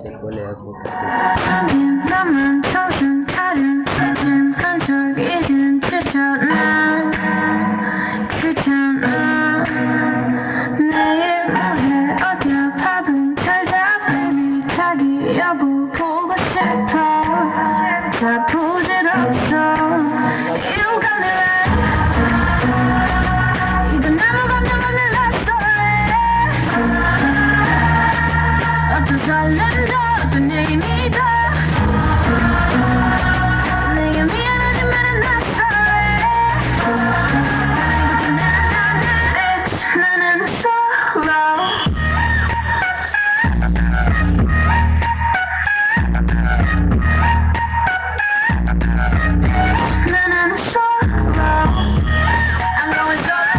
boleh aku cut. 당긴 나만 청순 다른 사진 반짝이진 그잖아 그잖아 내일 뭐해 어디야 밥은 잘자 baby 자기 여보 보고 싶어 다 부질없어 You got me like 이건 아무 감정 없는 love story 어떤 설렘도 어떤 의미도 내게 미안하지만은 not sorry 아니부터 나나나 Bitch 나는 solo 나는 solo I'm going solo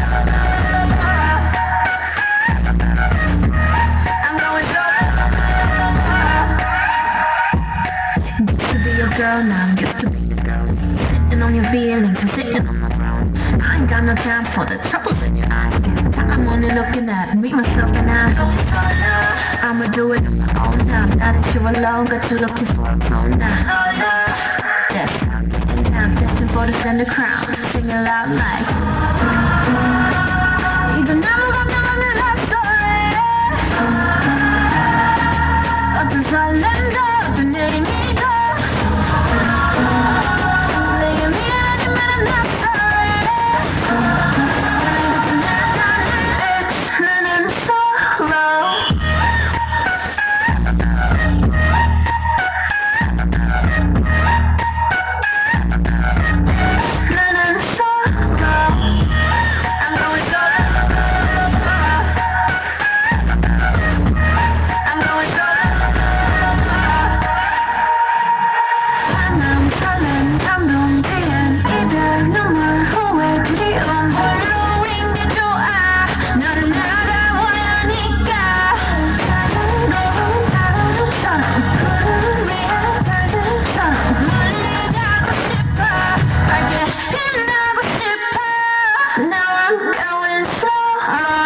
I'm going solo Used to be your girl, now I'm used to be the girl. Sitting on your feelings and sitting on my throne. I ain't got no time for the troubles in your eyes. I'm only looking at me, myself, and I. I'ma do it on my own now. Now that you're alone, got you looking for a clone now. That's how I'm getting down, destined for the center crown. Sing it loud like. 이건 아무 감정 없는 love story. 어떤 설렘도 어떤 의미도 내게 미안하지만은 not sorry 아니부터 나나나 Bitch 나는 solo 나는 solo I'm going solo I'm going solo 한남 설렘 감동 뒤엔 이별 눈물 후회 그리움 홀로인 게 좋아 넌 나가워야 하니까 자유로운 바람처럼 구름 위에 별들처럼 멀리 가고 싶어 밝게 빛나고 싶어 Now I'm going solo